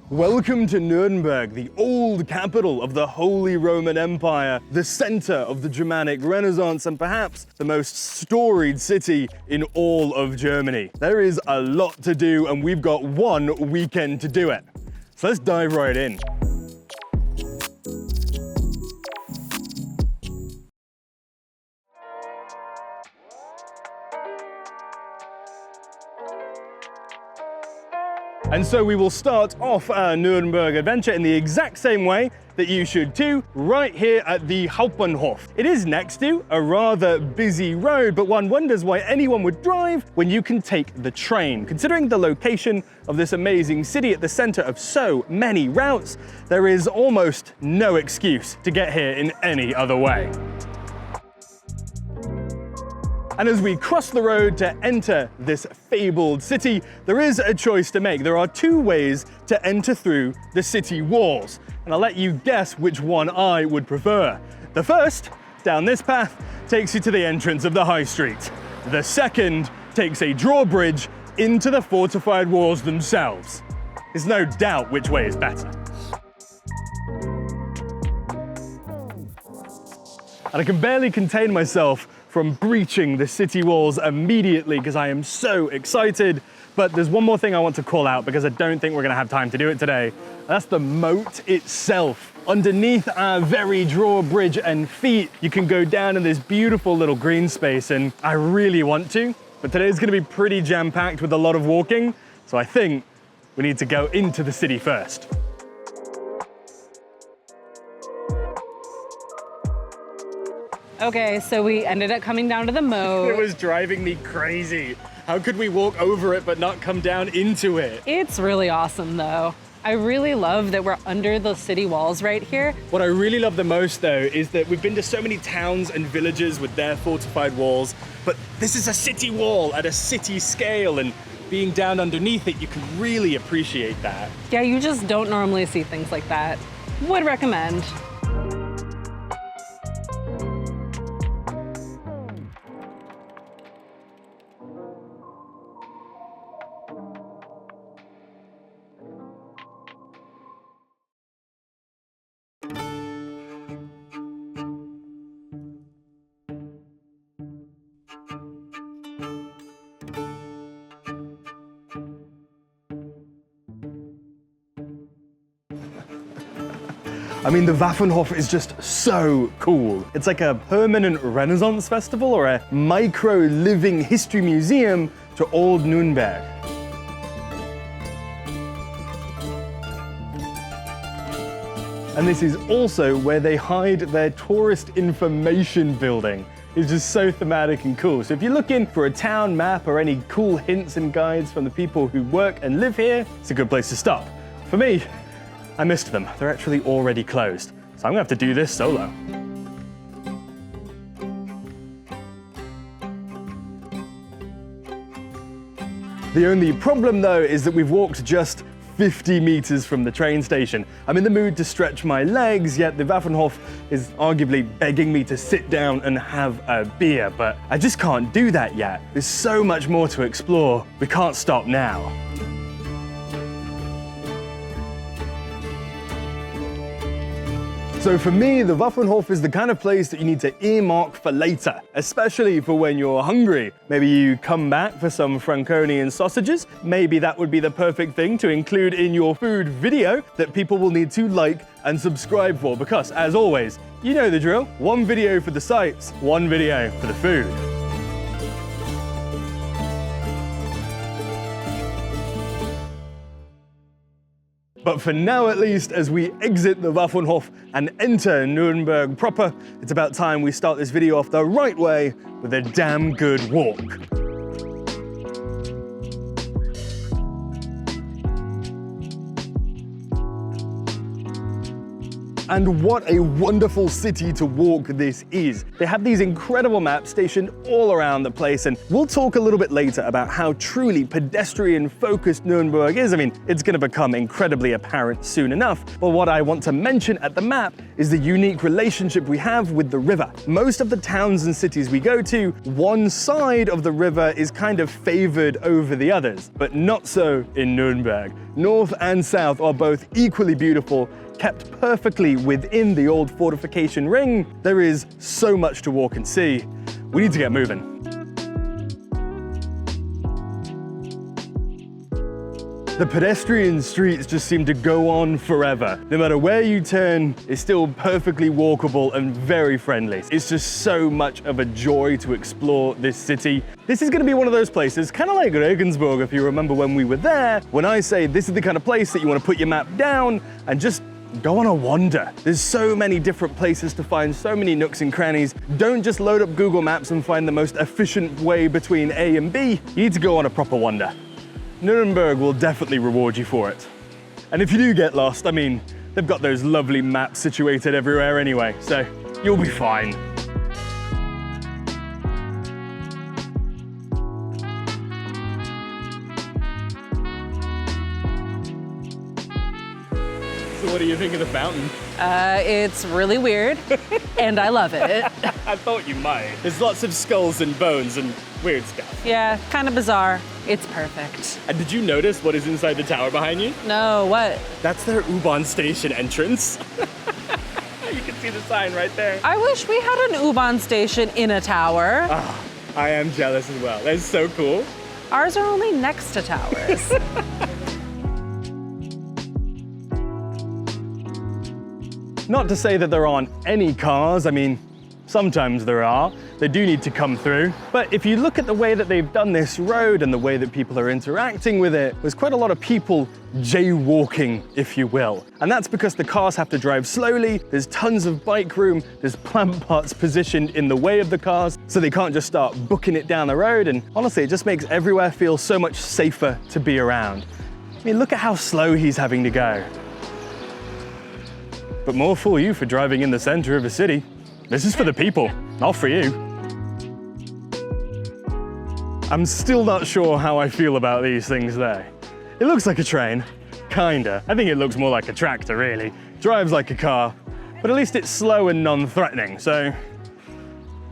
Welcome to Nuremberg, the old capital of the Holy Roman Empire, the center of the Germanic Renaissance, and perhaps the most storied city in all of Germany. There is a lot to do, and we've got one weekend to do it. So let's dive right in. And so we will start off our Nuremberg adventure in the exact same way that you should too, right here at the Hauptmarkt. It is next to a rather busy road, but one wonders why anyone would drive when you can take the train. Considering the location of this amazing city at the center of so many routes, there is almost no excuse to get here in any other way. And as we cross the road to enter this fabled city, there is a choice to make. There are two ways to enter through the city walls, and I'll let you guess which one I would prefer. The first, down this path, takes you to the entrance of the high street. The second takes a drawbridge into the fortified walls themselves. There's no doubt which way is better. And I can barely contain myself from breaching the city walls immediately because I am so excited. But there's one more thing I want to call out because I don't think we're gonna have time to do it today. That's the moat itself. Underneath our very drawbridge and feet, you can go down in this beautiful little green space, and I really want to, but today's gonna be pretty jam-packed with a lot of walking, so I think we need to go into the city first. Okay, so we ended up coming down to the moat. It was driving me crazy. How could we walk over it but not come down into it? It's really awesome though. I really love that we're under the city walls right here. What I really love the most though is that we've been to so many towns and villages with their fortified walls, but this is a city wall at a city scale, and being down underneath it, you can really appreciate that. Yeah, you just don't normally see things like that. Would recommend. I mean, the Waffenhof is just so cool. It's like a permanent Renaissance festival or a micro-living history museum to old Nürnberg. And this is also where they hide their tourist information building. It's just so thematic and cool. So if you're looking for a town map or any cool hints and guides from the people who work and live here, it's a good place to stop. For me, I missed them. They're actually already closed. So I'm gonna have to do this solo. The only problem though is that we've walked just 50 meters from the train station. I'm in the mood to stretch my legs, yet the Waffenhof is arguably begging me to sit down and have a beer, but I just can't do that yet. There's so much more to explore. We can't stop now. So for me, the Waffenhof is the kind of place that you need to earmark for later, especially for when you're hungry. Maybe you come back for some Franconian sausages. Maybe that would be the perfect thing to include in your food video that people will need to like and subscribe for, because as always, you know the drill. One video for the sights, one video for the food. But for now at least, as we exit the Waffenhof and enter Nuremberg proper, it's about time we start this video off the right way with a damn good walk. And what a wonderful city to walk this is. They have these incredible maps stationed all around the place, and we'll talk a little bit later about how truly pedestrian-focused Nuremberg is. I mean, it's going to become incredibly apparent soon enough. But what I want to mention at the map is the unique relationship we have with the river. Most of the towns and cities we go to, one side of the river is kind of favored over the others, but not so in Nuremberg. North and south are both equally beautiful, kept perfectly within the old fortification ring. There is so much to walk and see. We need to get moving. The pedestrian streets just seem to go on forever. No matter where you turn, it's still perfectly walkable and very friendly. It's just so much of a joy to explore this city. This is going to be one of those places, kind of like Regensburg if you remember when we were there, when I say this is the kind of place that you want to put your map down and just go on a wander. There's so many different places to find, so many nooks and crannies. Don't just load up Google Maps and find the most efficient way between A and B. You need to go on a proper wander. Nuremberg will definitely reward you for it. And if you do get lost, I mean, they've got those lovely maps situated everywhere anyway, so you'll be fine. So what do you think of the fountain? It's really weird, and I love it. I thought you might. There's lots of skulls and bones and weird stuff. Yeah, kind of bizarre. It's perfect. And did you notice what is inside the tower behind you? No, what? That's their U-Bahn station entrance. You can see the sign right there. I wish we had an U-Bahn station in a tower. Oh, I am jealous as well. That's so cool. Ours are only next to towers. Not to say that there aren't any cars. I mean, sometimes there are. They do need to come through. But if you look at the way that they've done this road and the way that people are interacting with it, there's quite a lot of people jaywalking, if you will. And that's because the cars have to drive slowly. There's tons of bike room. There's plant parts positioned in the way of the cars, so they can't just start booking it down the road. And honestly, it just makes everywhere feel so much safer to be around. I mean, look at how slow he's having to go. But more fool you for driving in the center of a city. This is for the people, not for you. I'm still not sure how I feel about these things though. It looks like a train, kinda. I think it looks more like a tractor really. Drives like a car, but at least it's slow and non-threatening, so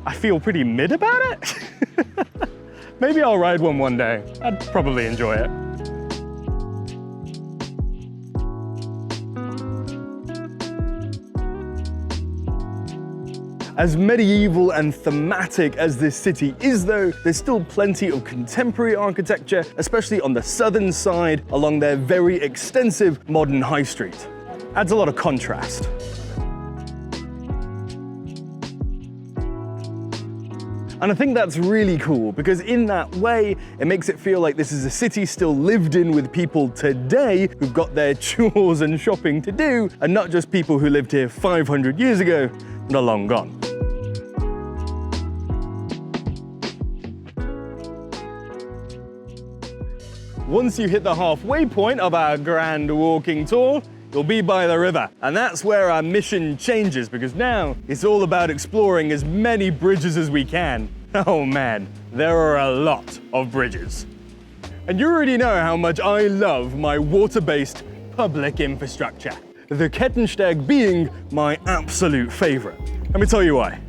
I feel pretty mid about it. Maybe I'll ride one day. I'd probably enjoy it. As medieval and thematic as this city is though, there's still plenty of contemporary architecture, especially on the southern side along their very extensive modern high street. Adds a lot of contrast. And I think that's really cool because in that way, it makes it feel like this is a city still lived in with people today who've got their chores and shopping to do, and not just people who lived here 500 years ago and are long gone. Once you hit the halfway point of our grand walking tour, you'll be by the river. And that's where our mission changes, because now it's all about exploring as many bridges as we can. Oh man, there are a lot of bridges. And you already know how much I love my water-based public infrastructure. The Kettensteg being my absolute favorite. Let me tell you why.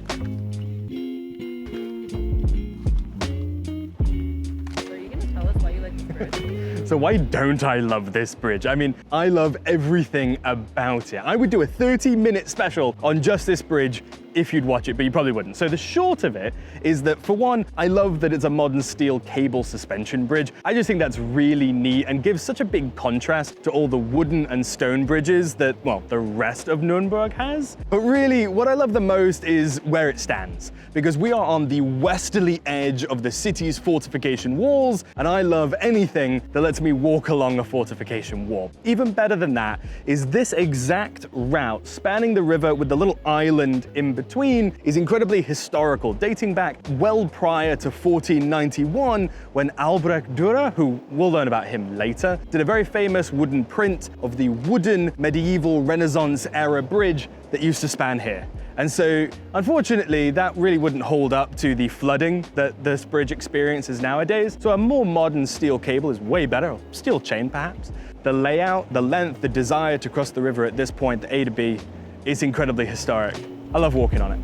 So why don't I love this bridge? I mean, I love everything about it. I would do a 30-minute special on just this bridge if you'd watch it, but you probably wouldn't. So the short of it is that, for one, I love that it's a modern steel cable suspension bridge. I just think that's really neat and gives such a big contrast to all the wooden and stone bridges that, well, the rest of Nuremberg has. But really, what I love the most is where it stands, because we are on the westerly edge of the city's fortification walls, and I love anything that lets me walk along a fortification wall. Even better than that is this exact route spanning the river with the little island in between. between is incredibly historical, dating back well prior to 1491, when Albrecht Dürer, who we'll learn about him later, did a very famous wooden print of the wooden medieval Renaissance era bridge that used to span here. And so, unfortunately, that really wouldn't hold up to the flooding that this bridge experiences nowadays. So a more modern steel cable is way better, or steel chain perhaps. The layout, the length, the desire to cross the river at this point, the A to B, is incredibly historic. I love walking on it.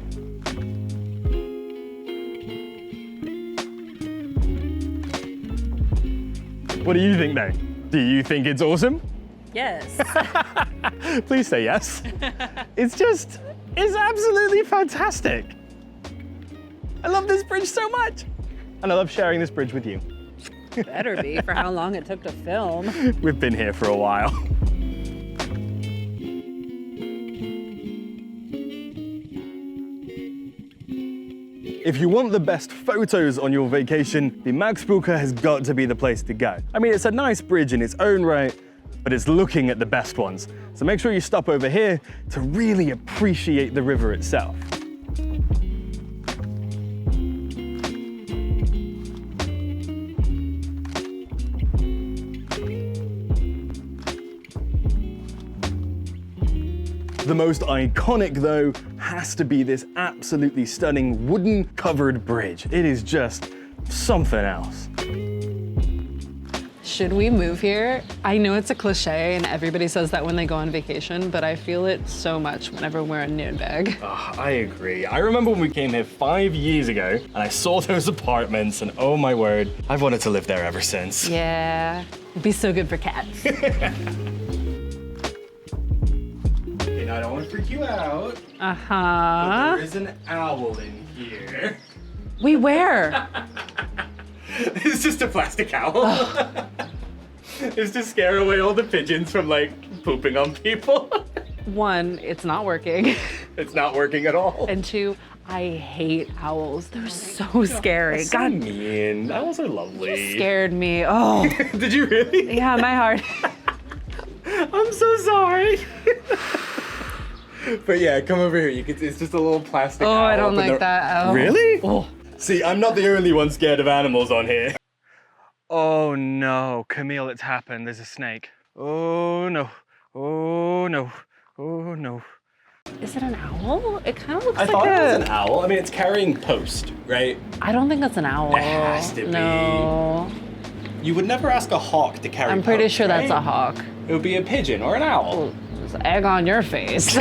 What do you think though? Do you think it's awesome? Yes. Please say yes. It's absolutely fantastic. I love this bridge so much. And I love sharing this bridge with you. Better be, for how long it took to film. We've been here for a while. If you want the best photos on your vacation, the Maxbrücke has got to be the place to go. I mean, it's a nice bridge in its own right, but it's looking at the best ones. So make sure you stop over here to really appreciate the river itself. The most iconic, though, has to be this absolutely stunning wooden covered bridge. It is just something else. Should we move here? I know it's a cliche and everybody says that when they go on vacation, but I feel it so much whenever we're in Nürnberg. Oh, I agree. I remember when we came here 5 years ago and I saw those apartments and oh my word, I've wanted to live there ever since. Yeah, it'd be so good for cats. Okay, now I don't want to freak you out, Uh-huh. but there is an owl in here. We where? It's just a plastic owl. It's to scare away all the pigeons from like pooping on people. One, it's not working. It's not working at all. And two, I hate owls. They're so scary. That's so God, mean. Owls are lovely. scared me. Oh, Did you really? yeah, my heart. I'm so sorry. But yeah, come over here. You can. It's just a little plastic owl. Oh, I don't but like that owl. Really? Oh. See, I'm not the only one scared of animals on here. Oh no, Camille, it's happened. There's a snake. Oh no. Oh no. Oh no. Is it an owl? It kind of looks I like thought it was a... an owl. I mean, it's carrying post, right? I don't think that's an owl. It has to be. No. You would never ask a hawk to carry I'm pretty post, sure that's right? a hawk. It would be a pigeon or an owl. There's egg on your face.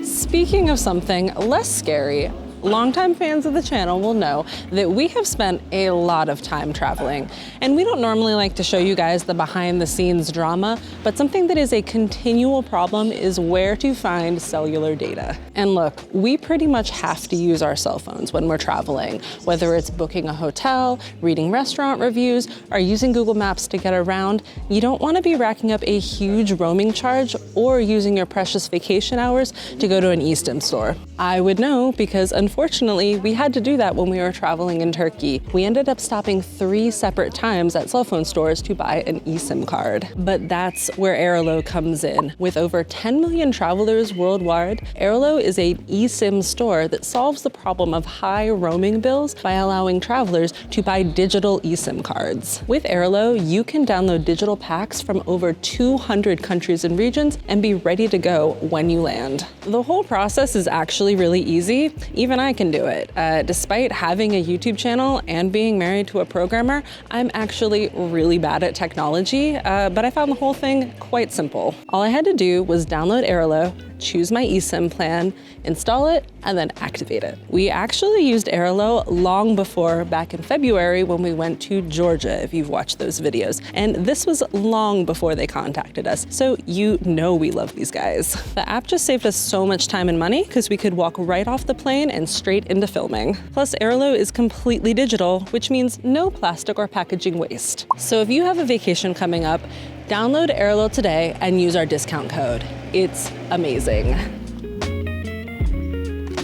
Speaking of something less scary, longtime fans of the channel will know that we have spent a lot of time traveling. And we don't normally like to show you guys the behind the scenes drama, but something that is a continual problem is where to find cellular data. And look, we pretty much have to use our cell phones when we're traveling, whether it's booking a hotel, reading restaurant reviews, or using Google Maps to get around. You don't want to be racking up a huge roaming charge or using your precious vacation hours to go to an eSIM store. I would know because unfortunately, we had to do that when we were traveling in Turkey. We ended up stopping 3 separate times at cell phone stores to buy an eSIM card. But that's where Airlo comes in. With over 10 million travelers worldwide, Airlo is an eSIM store that solves the problem of high roaming bills by allowing travelers to buy digital eSIM cards. With Airlo, you can download digital packs from over 200 countries and regions and be ready to go when you land. The whole process is actually really easy. Even I can do it. Despite having a YouTube channel and being married to a programmer, I'm actually really bad at technology, but I found the whole thing quite simple. All I had to do was download Airlo, choose my eSIM plan, install it, and then activate it. We actually used Airlo long before, back in February when we went to Georgia, if you've watched those videos. And this was long before they contacted us, so you know we love these guys. The app just saved us so much time and money because we could walk right off the plane and straight into filming. Plus, Airlo is completely digital, which means no plastic or packaging waste. So if you have a vacation coming up, download Airlo today and use our discount code. It's amazing.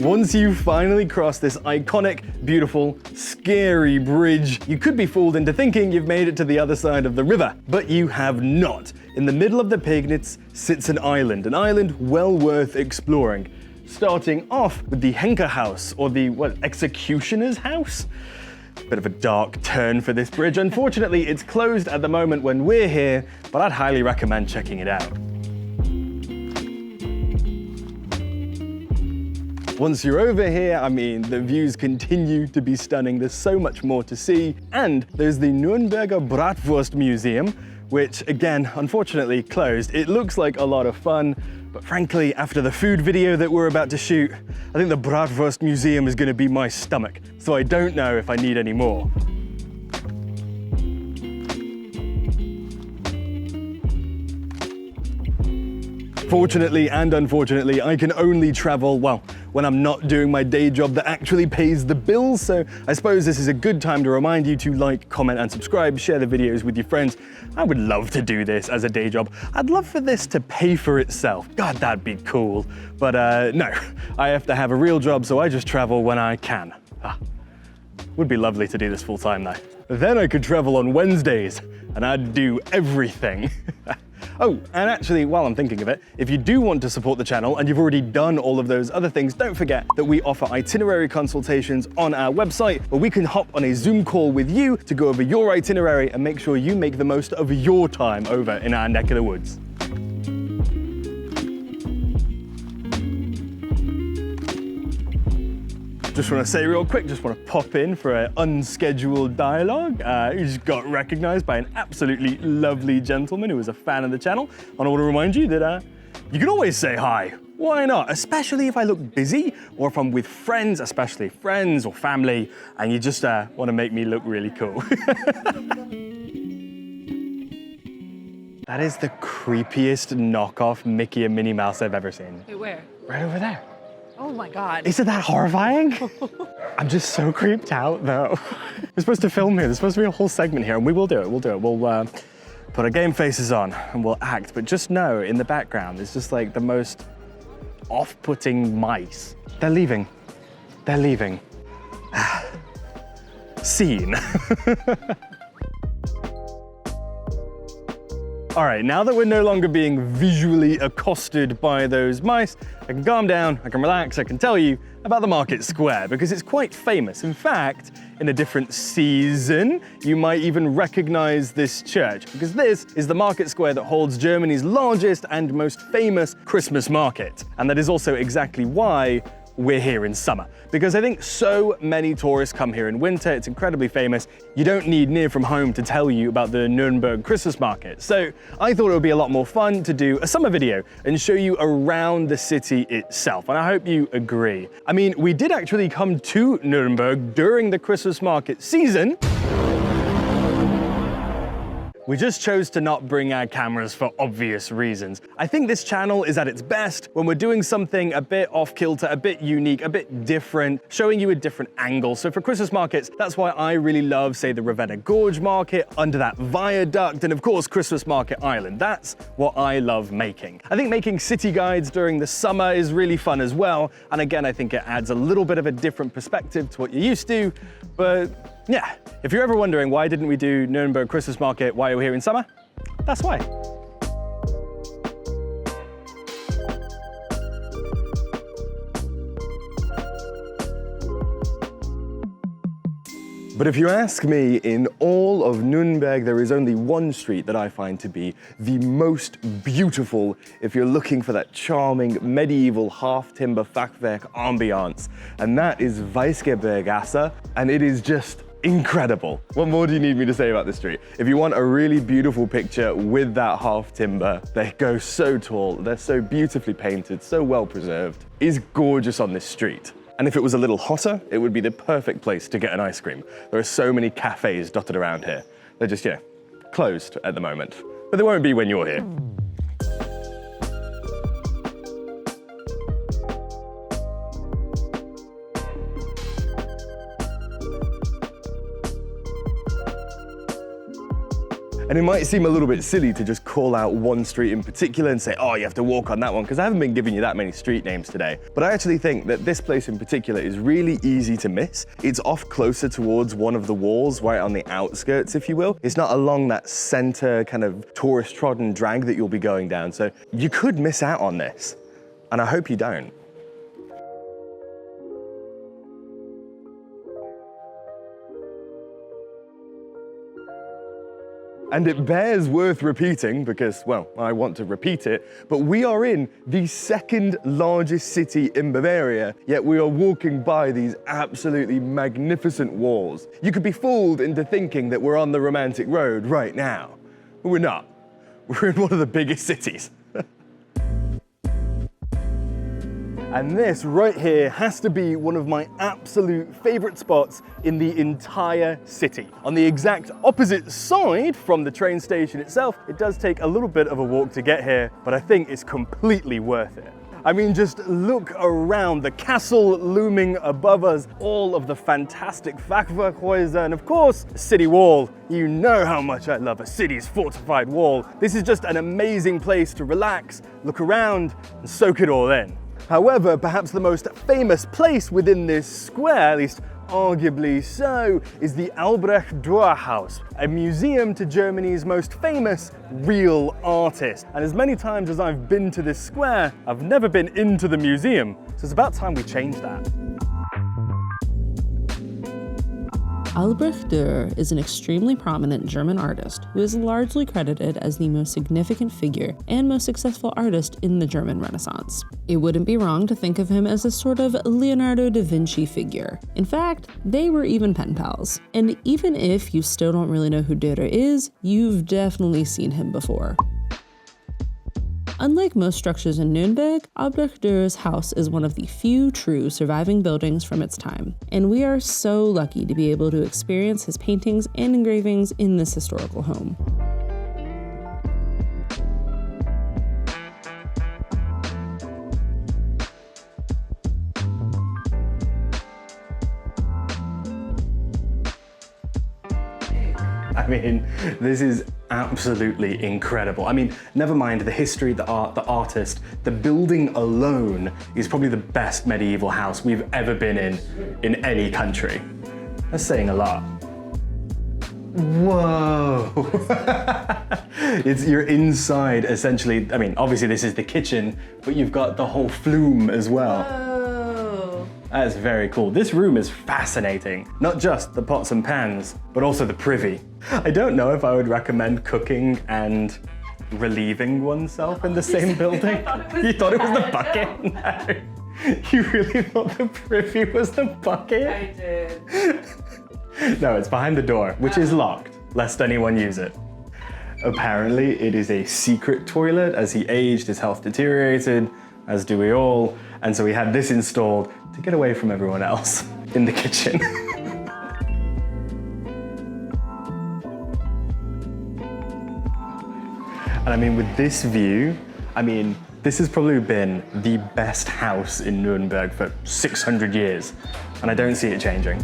Once you finally cross this iconic, beautiful, scary bridge, you could be fooled into thinking you've made it to the other side of the river, but you have not. In the middle of the Pegnitz sits an island well worth exploring. Starting off with the Henkerhaus, or the, executioner's house? Bit of a dark turn for this bridge. Unfortunately, it's closed at the moment when we're here, but I'd highly recommend checking it out. Once you're over here, I mean, the views continue to be stunning. There's so much more to see. And there's the Nürnberger Bratwurst Museum, which again, unfortunately closed. It looks like a lot of fun, but frankly, after the food video that we're about to shoot, I think the Bratwurst Museum is gonna be my stomach. So I don't know if I need any more. Fortunately and unfortunately, I can only travel, well, when I'm not doing my day job that actually pays the bills. So I suppose this is a good time to remind you to like, comment, and subscribe, share the videos with your friends. I would love to do this as a day job. I'd love for this to pay for itself. God, that'd be cool. But no, I have to have a real job, so I just travel when I can. Would be lovely to do this full time though. Then I could travel on Wednesdays, and I'd do everything. Oh, and actually, while I'm thinking of it, if you do want to support the channel and you've already done all of those other things, don't forget that we offer itinerary consultations on our website where we can hop on a Zoom call with you to go over your itinerary and make sure you make the most of your time over in our neck of the woods. Just want to say real quick, just want to pop in for an unscheduled dialogue. He just got recognized by an absolutely lovely gentleman who was a fan of the channel. And I want to remind you that you can always say hi. Why not? Especially if I look busy or if I'm with friends, especially friends or family, and you just want to make me look really cool. That is the creepiest knockoff Mickey and Minnie Mouse I've ever seen. Wait, where? Right over there. Oh my God. Isn't that horrifying? I'm just so creeped out though. We're supposed to film here. There's supposed to be a whole segment here, and we will do it. We'll do it. We'll put our game faces on and we'll act. But just know in the background, it's just like the most off-putting mice. They're leaving. They're leaving. Scene. All right, now that we're no longer being visually accosted by those mice, I can calm down, I can relax, I can tell you about the market square because it's quite famous. In fact, in a different season, you might even recognize this church because this is the market square that holds Germany's largest and most famous Christmas market. And that is also exactly why we're here in summer, because I think so many tourists come here in winter. It's incredibly famous. You don't need Near from Home to tell you about the Nuremberg Christmas market. So I thought it would be a lot more fun to do a summer video and show you around the city itself. And I hope you agree. I mean, we did actually come to Nuremberg during the Christmas market season. We just chose to not bring our cameras for obvious reasons. I think this channel is at its best when we're doing something a bit off kilter, a bit unique, a bit different, showing you a different angle. So for Christmas markets, that's why I really love, say, the Ravenna Gorge market, under that viaduct, and of course, Christmas Market Island. That's what I love making. I think making city guides during the summer is really fun as well. And again, I think it adds a little bit of a different perspective to what you're used to, but yeah, if you're ever wondering why didn't we do Nuremberg Christmas Market while we're here in summer, that's why. But if you ask me, in all of Nuremberg, there is only one street that I find to be the most beautiful if you're looking for that charming medieval half-timber Fachwerk ambiance, and that is Weißgebergasse, and it is just incredible. What more do you need me to say about this street? If you want a really beautiful picture with that half timber, they go so tall, they're so beautifully painted, so well preserved. It's gorgeous on this street. And if it was a little hotter, it would be the perfect place to get an ice cream. There are so many cafes dotted around here. They're just, closed at the moment. But they won't be when you're here. And it might seem a little bit silly to just call out one street in particular and say, oh, you have to walk on that one, because I haven't been giving you that many street names today. But I actually think that this place in particular is really easy to miss. It's off closer towards one of the walls, right on the outskirts, if you will. It's not along that center kind of tourist trodden drag that you'll be going down. So you could miss out on this, and I hope you don't. And it bears worth repeating because, well, I want to repeat it, but we are in the second largest city in Bavaria, yet we are walking by these absolutely magnificent walls. You could be fooled into thinking that we're on the romantic road right now, but we're not. We're in one of the biggest cities. And this right here has to be one of my absolute favorite spots in the entire city. On the exact opposite side from the train station itself, it does take a little bit of a walk to get here, but I think it's completely worth it. I mean, just look around, the castle looming above us, all of the fantastic Fachwerkhäuser, and of course, the city wall. You know how much I love a city's fortified wall. This is just an amazing place to relax, look around, and soak it all in. However, perhaps the most famous place within this square, at least arguably so, is the Albrecht House, a museum to Germany's most famous real artist. And as many times as I've been to this square, I've never been into the museum, so it's about time we change that. Albrecht Dürer is an extremely prominent German artist who is largely credited as the most significant figure and most successful artist in the German Renaissance. It wouldn't be wrong to think of him as a sort of Leonardo da Vinci figure. In fact, they were even pen pals. And even if you still don't really know who Dürer is, you've definitely seen him before. Unlike most structures in Nürnberg, Albrecht Dürer's house is one of the few true surviving buildings from its time, and we are so lucky to be able to experience his paintings and engravings in this historical home. I mean, this is absolutely incredible. I mean, never mind the history, the art, the artist, the building alone is probably the best medieval house we've ever been in any country. That's saying a lot. Whoa! You're inside, essentially. I mean, obviously this is the kitchen, but you've got the whole flume as well. Whoa. That is very cool. This room is fascinating. Not just the pots and pans, but also the privy. I don't know if I would recommend cooking and relieving oneself in the same building. You thought it was the bucket? No. You really thought the privy was the bucket? I did. No, it's behind the door, which is locked, lest anyone use it. Apparently, it is a secret toilet. As he aged, his health deteriorated, as do we all. And so we had this installed to get away from everyone else in the kitchen. And I mean, with this view, I mean, this has probably been the best house in Nuremberg for 600 years, and I don't see it changing.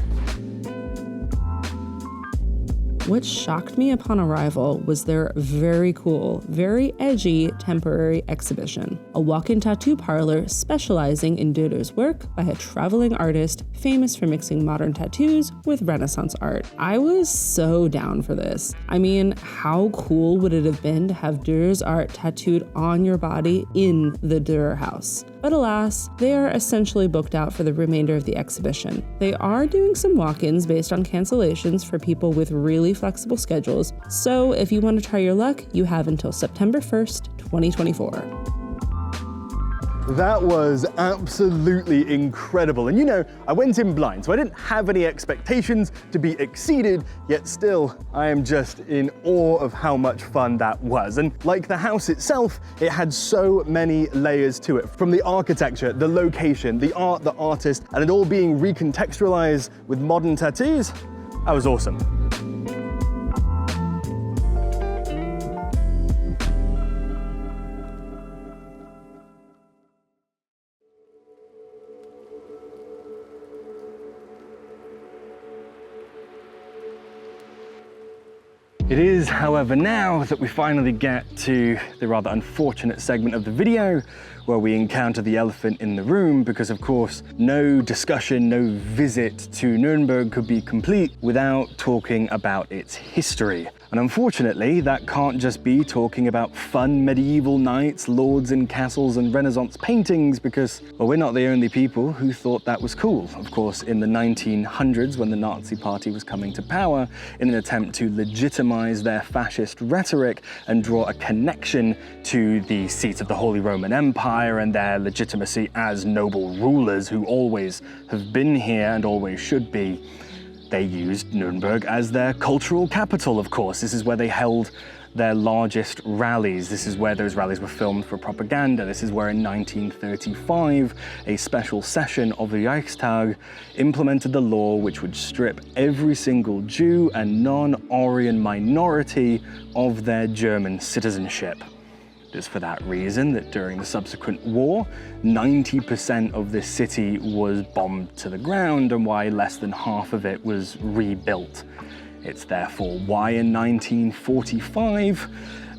What shocked me upon arrival was their very cool, very edgy temporary exhibition, a walk-in tattoo parlor specializing in Dürer's work by a traveling artist famous for mixing modern tattoos with Renaissance art. I was so down for this. I mean, how cool would it have been to have Dürer's art tattooed on your body in the Dürer house? But alas, they are essentially booked out for the remainder of the exhibition. They are doing some walk-ins based on cancellations for people with really flexible schedules, so if you want to try your luck, you have until September 1st, 2024. That was absolutely incredible. And you know, I went in blind, so I didn't have any expectations to be exceeded, yet still, I am just in awe of how much fun that was. And like the house itself, it had so many layers to it. From the architecture, the location, the art, the artist, and it all being recontextualized with modern tattoos, that was awesome. It is, however, now that we finally get to the rather unfortunate segment of the video where we encounter the elephant in the room, because of course, no discussion, no visit to Nuremberg could be complete without talking about its history. And unfortunately, that can't just be talking about fun medieval knights, lords and castles and Renaissance paintings, because, well, we're not the only people who thought that was cool. Of course, in the 1900s, when the Nazi Party was coming to power, in an attempt to legitimize their fascist rhetoric and draw a connection to the seat of the Holy Roman Empire and their legitimacy as noble rulers who always have been here and always should be, they used Nuremberg as their cultural capital, of course. This is where they held their largest rallies. This is where those rallies were filmed for propaganda. This is where in 1935, a special session of the Reichstag implemented the law which would strip every single Jew and non-Aryan minority of their German citizenship. It is for that reason that during the subsequent war, 90% of this city was bombed to the ground and why less than half of it was rebuilt. It's therefore why in 1945,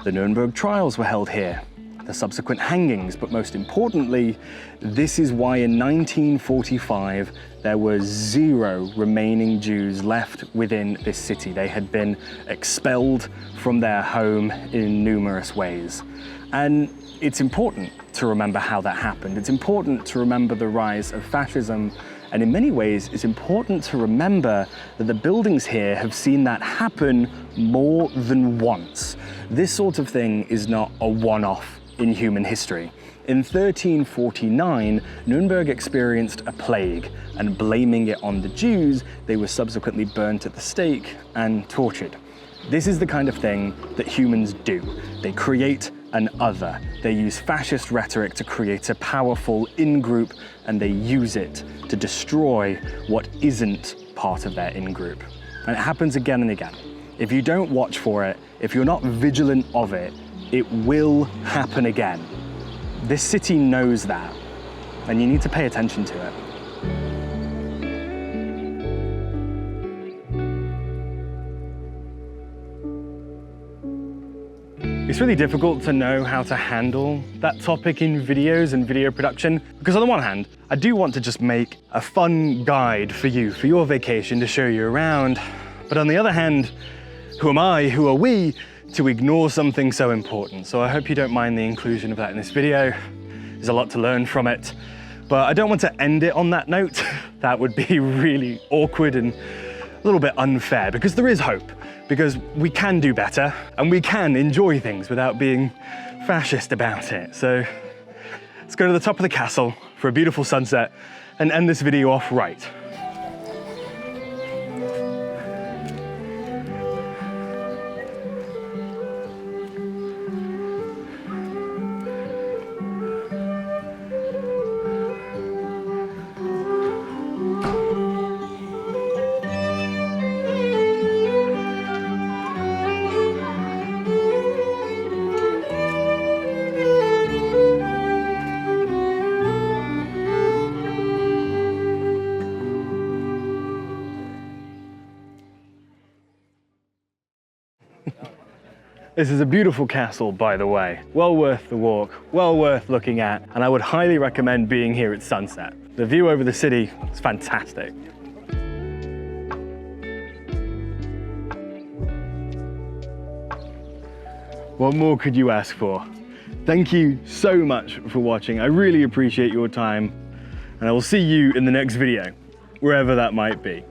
the Nuremberg trials were held here, the subsequent hangings, but most importantly, this is why in 1945, there were 0 remaining Jews left within this city. They had been expelled from their home in numerous ways. And it's important to remember how that happened. It's important to remember the rise of fascism. And in many ways, it's important to remember that the buildings here have seen that happen more than once. This sort of thing is not a one-off in human history. In 1349, Nuremberg experienced a plague, and blaming it on the Jews, they were subsequently burnt at the stake and tortured. This is the kind of thing that humans do. They create an other. They use fascist rhetoric to create a powerful in-group, and they use it to destroy what isn't part of their in-group. And it happens again and again. If you don't watch for it, if you're not vigilant of it, it will happen again. This city knows that, and you need to pay attention to it. It's really difficult to know how to handle that topic in videos and video production, because on the one hand, I do want to just make a fun guide for you, for your vacation, to show you around. But on the other hand, who am I, who are we, to ignore something so important? So I hope you don't mind the inclusion of that in this video. There's a lot to learn from it, but I don't want to end it on that note. That would be really awkward and a little bit unfair, because there is hope. Because we can do better and we can enjoy things without being fascist about it. So let's go to the top of the castle for a beautiful sunset and end this video off right. This is a beautiful castle, by the way. Well worth the walk, well worth looking at, and I would highly recommend being here at sunset. The view over the city is fantastic. What more could you ask for? Thank you so much for watching. I really appreciate your time, and I will see you in the next video, wherever that might be.